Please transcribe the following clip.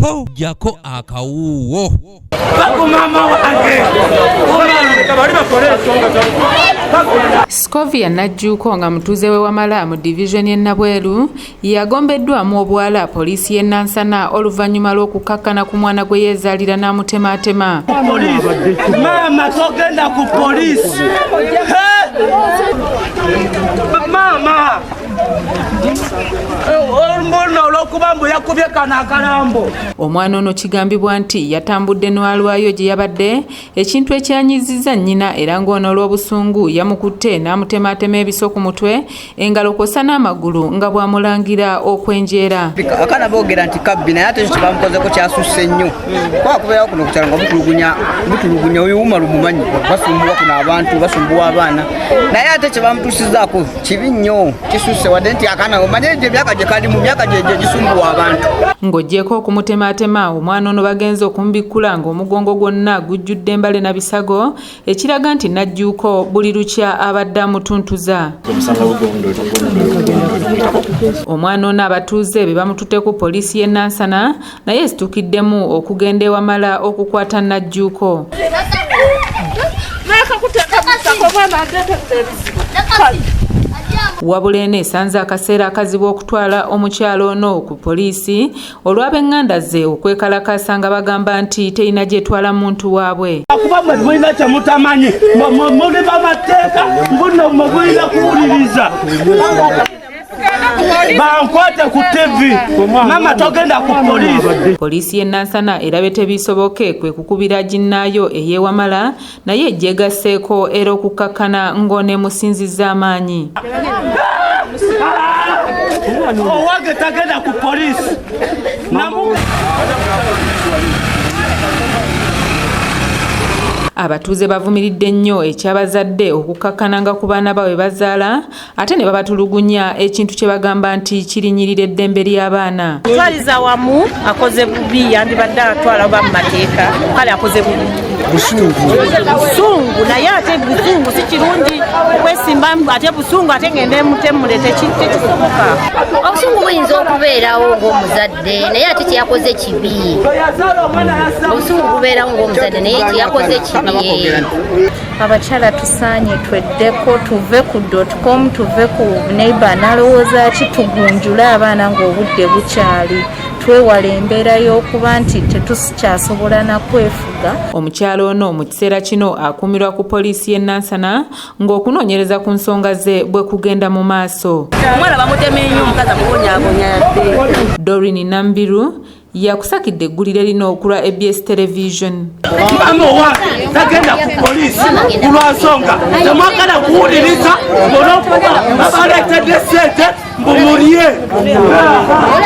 po jako akawuwo. Scovia Najjuko nga mutuuze we Wamala mu division y'e Nabweru yagombeddwamu obwala poliisi y'e Nansana oluvannyuma lw'okukakkana ku mwana gwe yeezaalira n'amutemaatema. Mama togenda ku poliisi. Mama omwana ono kigambibwa nti yatambudde n'alwayo gye yabadde ekintu ekyanyizizza nnyina era ng'ono olw'obusungu yamukutte n'amutemaatema ebiso ku mutwe engalo kw'ossa n'amagulu nga bw'amulangira okwenjeera. Akaana boogera nti kabbi naye ate ekyo kye bamukozeko kyasusse nnyo kuba kubeerawo kuno ku kyalo nga butulugunya oyuwuma lumumanyi basumbuwa kuno abantu basumbuwa abaana naye ate kye bamutuusizzaako kibi nnyo kisusse wadde nti akaana omanye egyo emyaka gye kali mu myaka gye gisumbuwa abantu. Ng'oggyeko okumutemaatema omwana ono bagenze okumubikkula ng'omugongo gwonna gujjudde embale na bisago ekiraga nti Najjuko buli lukya abadde amutuntuza. Omwana ono abatuuze be bamututte ku poliisi y'e Nansana naye esitukiddemu okugenda e Wamala okukwata Najjuko. Wabula eno esanze akaseera akazibu okutwala omukyalo ono ku poliisi olw'ab'eŋŋanda ze okwekalakaasa nga bagamba nti terina gyetwala muntu waabwe. Kuba mwe mulina kye mutamanyi muli bamateeka mbuno mwe mulina kuwuliriza. Bankwate ku TV mama togenda ku poliisi. Poliisi y'e Nansana erabe tebisoboke kwe kukubira ginnaayo ey'e Wamala naye egyegasseeko era okukkakkana ng'oneemusinzizza amaanyi. Owange tagenda ku poliisi. Abatuuze bavumiridde nnyo ekyabazadde okukakkananga ku baana baabwe bazaala ate ne babatulugunya ekintu kye bagamba nti kirinyirira eddembe ly'abaana. Twaliza wamu akoze bubi yandibadde atwala oba mu mateeka kale akoze bubi. Busungu naye ate busungu si kirungi okwesimba ate busungu ate ngende mutemule tekisoboka. Obusungu buyinza okubeerawo ng'omuzadde naye ate kyeyakoze kibi. Obusungu bubeerawo ng'omuzadde naye kyeyakoze kibi. Abakyala tusaanye tweddeko tuve ku .com tuve ku neighbor nalowooza ki tugunjule abaana ng'obudde bukyali twewala embeera y'okuba nti tetukyasobola na kwefuga. Omukyalo ono mu kiseera kino akuumirwa ku poliisi y'e Nansana ng'okunoonyereza ku nsonga ze bwe kugenda mu maaso. Omwana bamutema ennyo omukazi amubonyaabonya yadde. Doreen Nambiru yakusakidde eggulire lino okulwa ABS Television. Mama owange tagenda ku poliisi kulwansonga temwagala kuwuliriza olw'okuba babaleetedde ssente mbumulye.